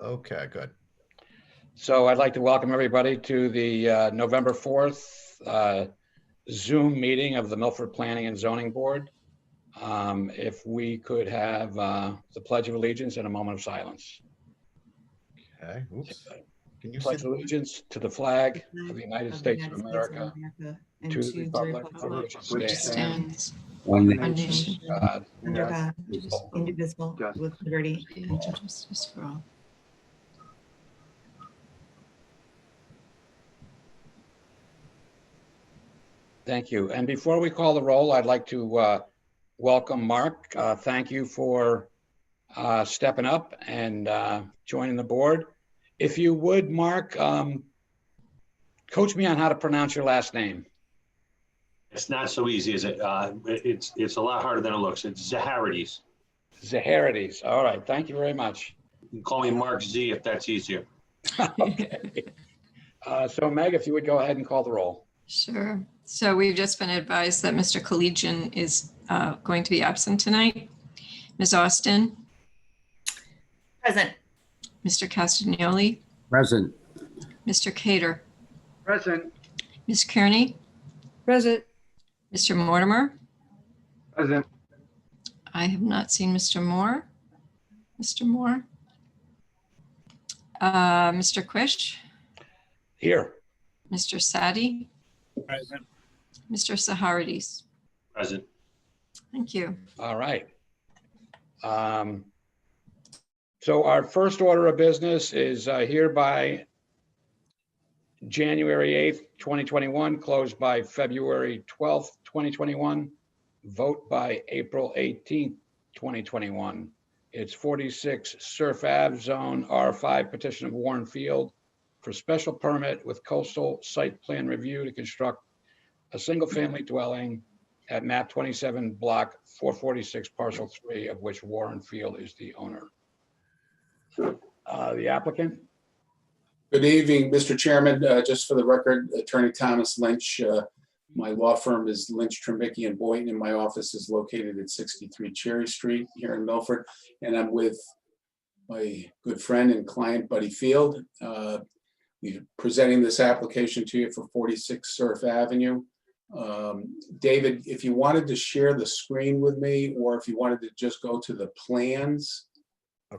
Okay, good. So I'd like to welcome everybody to the November 4th Zoom meeting of the Milford Planning and Zoning Board. If we could have the Pledge of Allegiance and a moment of silence. Okay, oops. Can you Pledge see allegiance to the flag of the United States of America, and to the republic for which it stands, one nation, nation, God, under God, indivisible, with liberty and justice for all. Thank you. And before we call the roll, I'd like to welcome Mark. Thank you for stepping up and joining the board. If you would, Mark, coach me on how to pronounce your last name. It's not so easy, is it? It's a lot harder than it looks. It's Zaharides. Zaharides. All right. Thank you very much. You can call me Mark Z if that's easier. Okay. So Meg, if you would go ahead and call the roll. Sure. So we've just been advised that Mr. Collegian is going to be absent tonight. Ms. Austin, Present. Mr. Castagnoli, Present. Mr. Cater, Present. Ms. Kearney, Present. Mr. Mortimer. Present. I have not seen Mr. Moore. Mr. Moore. Mr. Quish, Here. Mr. Sadi, Present. Mr. Zaharides. Present. Thank you. All right. So our first order of business is hereby January 8th, 2021, closed by February 12th, 2021, vote by April 18th, 2021. It's 46 Surf Ave, Zone R5, petition of Warren Field for special permit with coastal site plan review to construct a single-family dwelling at map 27, block 446, parcel 3, of which Warren Field is the owner. The applicant. Good evening, Mr. Chairman. Just for the record, Attorney Thomas Lynch. My law firm is Lynch, Trembicki and Boynton, and my office is located at 63 Cherry Street here in Milford. And I'm with my good friend and client, Buddy Field. We're presenting this application to you for 46 Surf Avenue. David, if you wanted to share the screen with me, or if you wanted to just go to the plans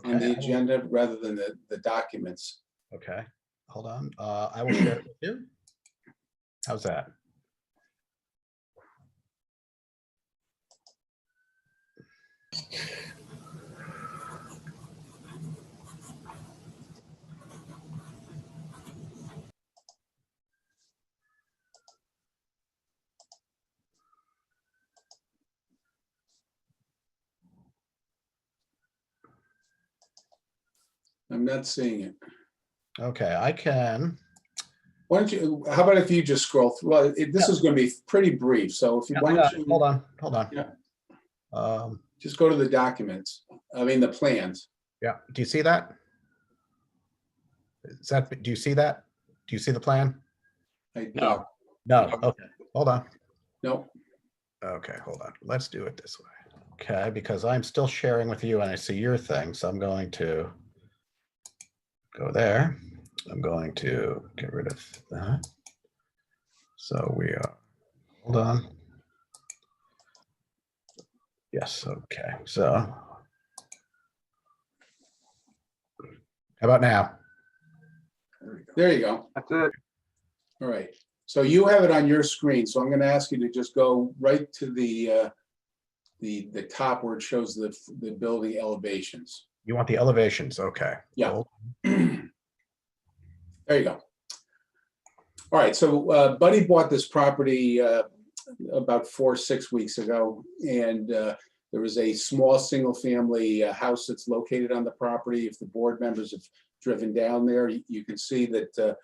on the agenda rather than the documents. Okay, hold on. I will share it with you. How's that? I'm not seeing it. Okay, I can. Why don't you, how about if you just scroll through? Well, this is going to be pretty brief. So if you I want got to, it. Hold on. Yeah. Just go to the documents. I mean, the plans. Yeah, do you see that? Do you see that? Do you see the plan? I No. No, okay, hold on. No. Okay, hold on. Let's do it this way. Okay, because I'm still sharing with you and I see your thing, so I'm going to go there. I'm going to get rid of that. So we are, hold on. Yes, okay, so. How about now? There you go. That's it. All right. So you have it on your screen. So I'm going to ask you to just go right to the top where it shows the building elevations. You want the elevations, okay. Yeah. Hold There you go. All right, so Buddy bought this property about 4 or 6 weeks ago, and there was a small single-family house that's located on the property. If the board members have driven down there, you can see that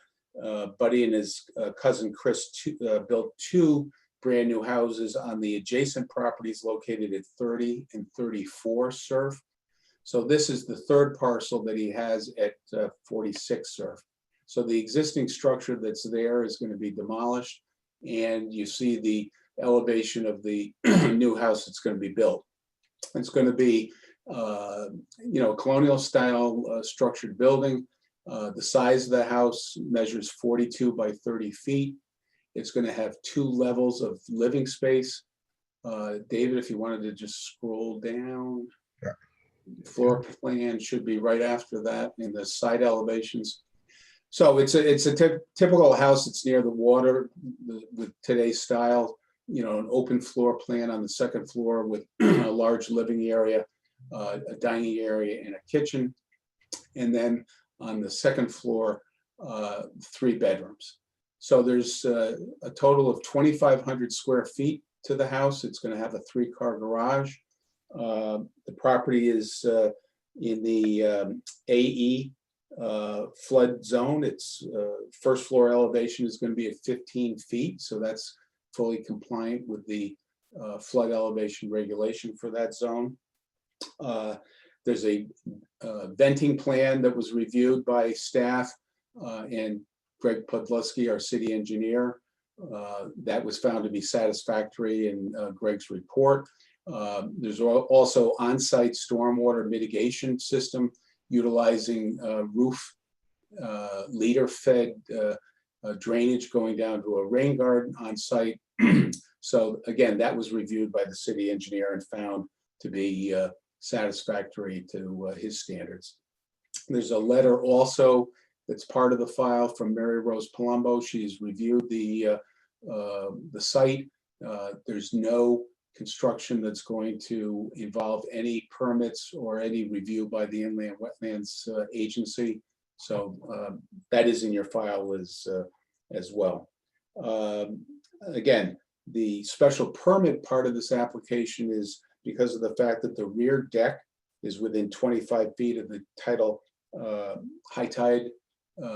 Buddy and his cousin Chris built 2 brand new houses on the adjacent properties located at 30 and 34 Surf. So this is the 3rd parcel that he has at 46 Surf. So the existing structure that's there is going to be demolished, and you see the elevation of the new house that's going to be built. It's going to be colonial style structured building. The size of the house measures 42 by 30 feet. It's going to have 2 levels of living space. David, if you wanted to just scroll down. Sure. Floor plan should be right after that in the side elevations. So it's a typical house that's near the water with today's style, an open floor plan on the second floor with a large living area, a dining area and a kitchen. And then on the second floor, 3 bedrooms. So there's a total of 2,500 square feet to the house. It's going to have a 3-car garage. The property is in the AE flood zone. Its first floor elevation is going to be at 15 feet. So that's fully compliant with the flood elevation regulation for that zone. There's a venting plan that was reviewed by staff and Greg Podleski, our city engineer. That was found to be satisfactory in Greg's report. There's also on-site stormwater mitigation system utilizing roof leader-fed drainage going down to a rain garden on site. So again, that was reviewed by the city engineer and found to be satisfactory to his standards. There's a letter also that's part of the file from Mary Rose Palumbo. She's reviewed the site. There's no construction that's going to involve any permits or any review by the Inland Wetlands Agency. So that is in your file as well. Again, the special permit part of this application is because of the fact that the rear deck is within 25 feet of the tidal high tide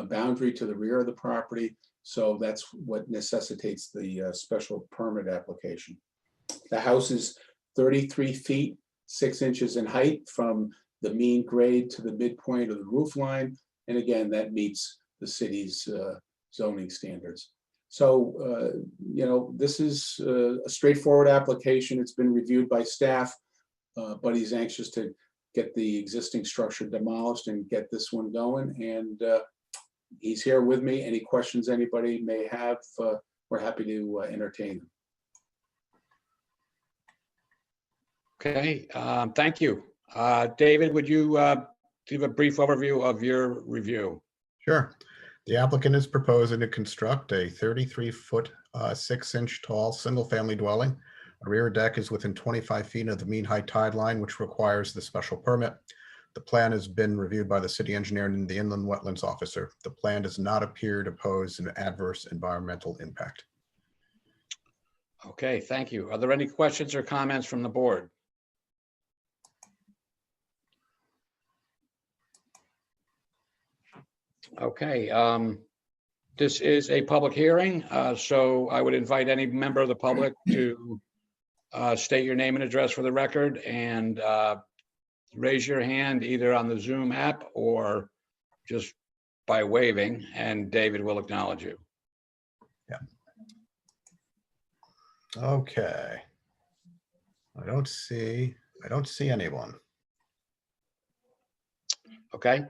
boundary to the rear of the property. So that's what necessitates the special permit application. The house is 33 feet, 6 inches in height from the mean grade to the midpoint of the roof line. And again, that meets the city's zoning standards. So, this is a straightforward application. It's been reviewed by staff, but he's anxious to get the existing structure demolished and get this one going. And he's here with me. Any questions anybody may have, we're happy to entertain them. Okay, thank you. David, would you give a brief overview of your review? Sure. The applicant is proposing to construct a 33-foot, 6-inch tall, single-family dwelling. A rear deck is within 25 feet of the mean high tide line, which requires the special permit. The plan has been reviewed by the city engineer and the inland wetlands officer. The plan does not appear to pose an adverse environmental impact. Okay, thank you. Are there any questions or comments from the board? Okay, this is a public hearing, so I would invite any member of the public to state your name and address for the record and raise your hand either on the Zoom app or just by waving, and David will acknowledge you. Yeah. Okay. I don't see anyone. Okay.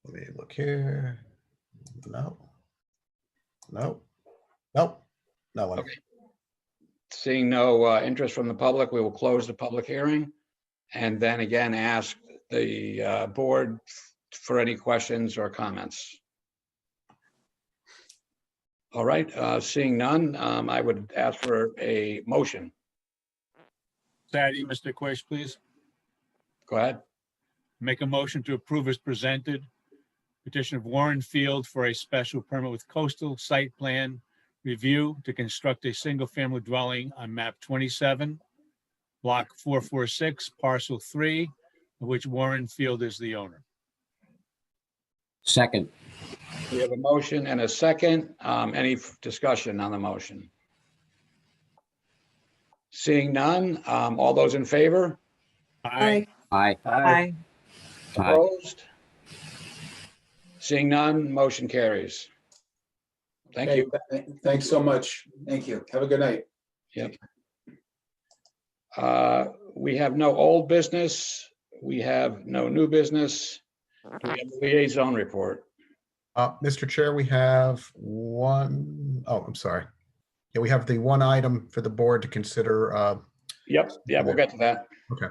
Let me look here. No. No. Nope. No one. Okay. Seeing no interest from the public, we will close the public hearing and then again ask the board for any questions or comments. All right, seeing none, I would ask for a motion. Saturday, Mr. Quaish, please. Go ahead. Make a motion to approve as presented. Petition of Warren Field for a special permit with coastal site plan review to construct a single-family dwelling on map 27, block 446, parcel 3, of which Warren Field is the owner. Second. We have a motion and a second. Any discussion on the motion? Seeing none, all those in favor? Aye. Aye. Aye. Aye. Opposed? Seeing none, motion carries. Thank you. Thanks so much. Thank you. Have a good night. Yep. We have no old business. We have no new business. We have the liaison report. Mr. Chair, we have one, oh, I'm sorry. Yeah, we have the one item for the board to consider. Yep, yeah, we'll get to that. Okay.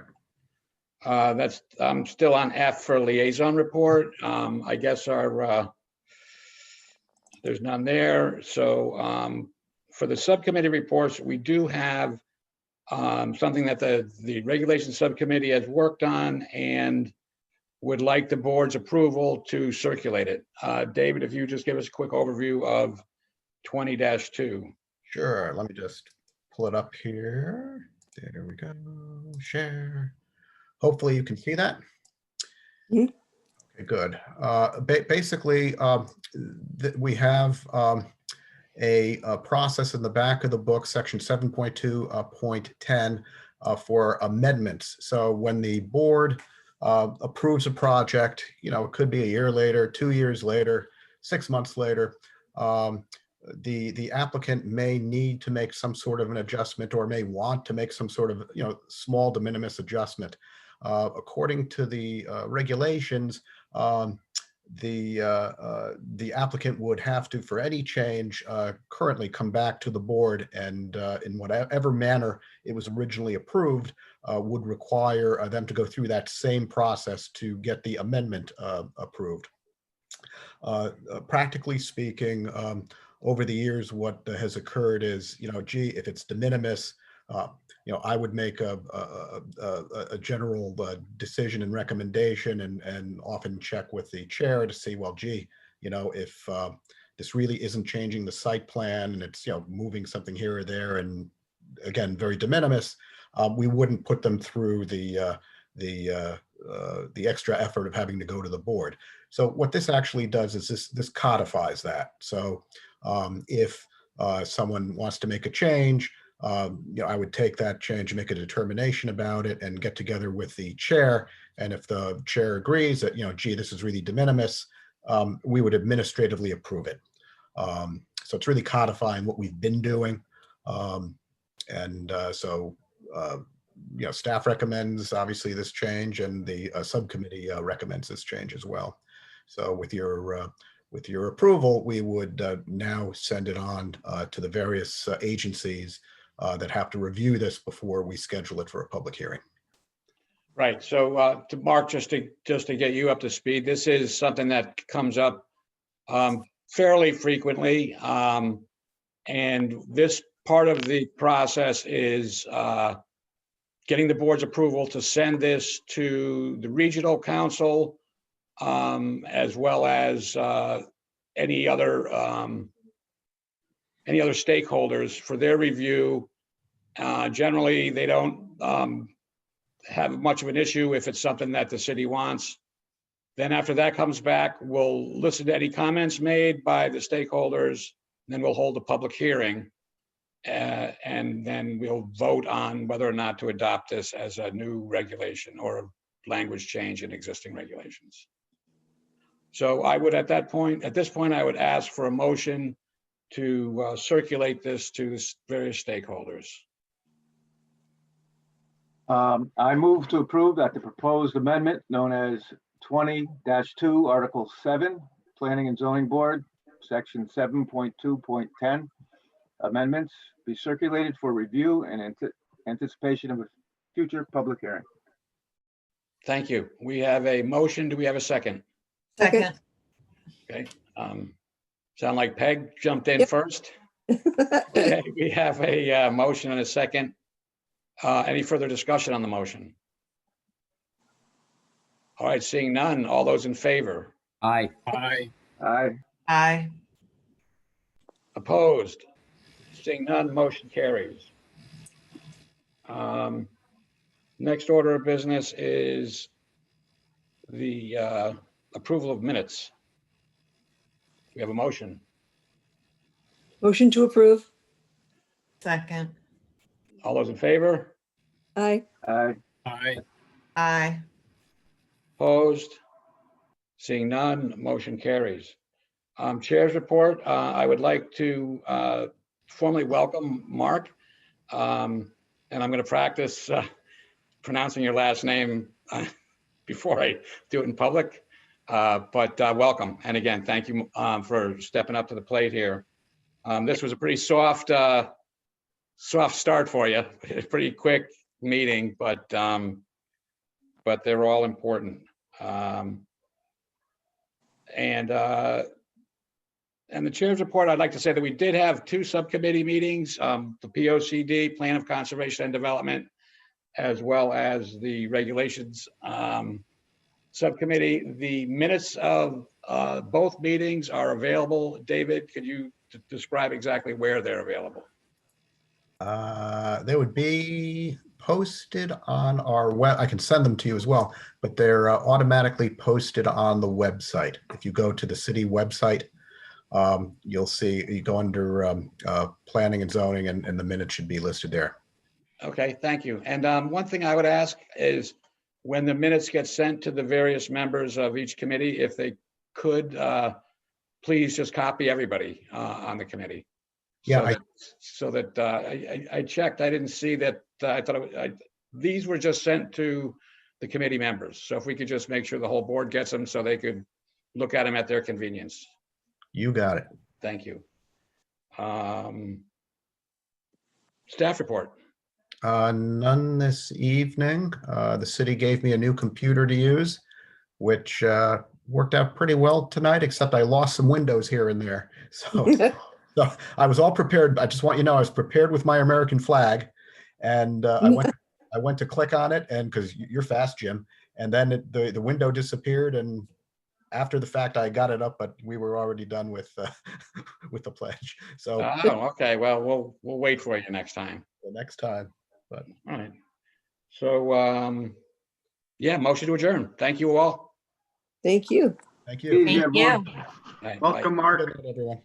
That's, I'm still on F for liaison report. I guess there's none there. So for the subcommittee reports, we do have something that the regulation subcommittee has worked on and would like the board's approval to circulate it. David, if you just give us a quick overview of 20-2. Sure, let me just pull it up here. There we go, share. Hopefully you can see that. Mhm. Okay, good. Basically, we have a process in the back of the book, section 7.2.10 for amendments. So when the board approves a project, you know, it could be a year later, 2 years later, 6 months later, the applicant may need to make some sort of an adjustment or may want to make some sort of, you know, small de minimis adjustment. According to the regulations, the applicant would have to, for any change, currently come back to the board and in whatever manner it was originally approved, would require them to go through that same process to get the amendment approved. Practically speaking, over the years, what has occurred is, you know, gee, if it's de minimis, you know, I would make a general decision and recommendation and often check with the chair to see, well, gee, you know, if this really isn't changing the site plan and it's, you know, moving something here or there, and again, very de minimis, we wouldn't put them through the extra effort of having to go to the board. So what this actually does is this codifies that. So if someone wants to make a change, you know, I would take that change, make a determination about it, and get together with the chair. And if the chair agrees that, you know, gee, this is really de minimis, we would administratively approve it. So it's really codifying what we've been doing. You know, staff recommends obviously this change, and the subcommittee recommends this change as well. So with your approval, we would now send it on to the various agencies that have to review this before we schedule it for a public hearing. Right. So to Mark, just to get you up to speed, this is something that comes up fairly frequently. And this part of the process is getting the board's approval to send this to the regional council, as well as any other stakeholders for their review. Generally, they don't have much of an issue if it's something that the city wants. Then after that comes back, we'll listen to any comments made by the stakeholders, and then we'll hold a public hearing. And then we'll vote on whether or not to adopt this as a new regulation or a language change in existing regulations. So I would, at this point, I would ask for a motion to circulate this to the various stakeholders. I move to approve that the proposed amendment known as 20-2, Article 7, Planning and Zoning Board, Section 7.2.10, amendments be circulated for review and anticipation of a future public hearing. Thank you. We have a motion. Do we have a second? Second. Okay. Sound like Peg jumped in first. Okay, we have a motion and a second. Any further discussion on the motion? All right, seeing none. All those in favor? Aye. Aye. Aye. Aye. Opposed? Seeing none, motion carries. Next order of business is the approval of minutes. We have a motion. Motion to approve. Second. All those in favor? Aye. Aye. Aye. Aye. Opposed? Seeing none, motion carries. Chair's report. I would like to formally welcome Mark. and I'm going to practice pronouncing your last name before I do it in public. But welcome. And again, thank you for stepping up to the plate here. This was a pretty soft start for you. A pretty quick meeting, but they're all important. And the chair's report, I'd like to say that we did have 2 subcommittee meetings, the POCD, Plan of Conservation and Development, as well as the Regulations Subcommittee. The minutes of both meetings are available. David, could you describe exactly where they're available? They would be posted on our web. I can send them to you as well, but they're automatically posted on the website. If you go to the city website, you'll see, you go under planning and zoning, and the minutes should be listed there. Okay, thank you. And one thing I would ask is, when the minutes get sent to the various members of each committee, if they could please just copy everybody on the committee. Yeah, So that I checked, I didn't see that. I thought these were just sent to the committee members. So if we could just make sure the whole board gets them so they could look at them at their convenience. You got it. Thank you. Staff report. None this evening. The city gave me a new computer to use, which worked out pretty well tonight, except I lost some windows here and there. So I was all prepared. I just want you to know I was prepared with my American flag, and I went to click on it, and because you're fast, Jim, and then the window disappeared, and after the fact I got it up, but we were already done with with the pledge. So Okay. Well, we'll wait for you next time. the next time, but All right. So yeah, motion to adjourn. Thank you all. Thank you. thank you. Thank you. All right, bye. Welcome, Mark. Good night, everyone.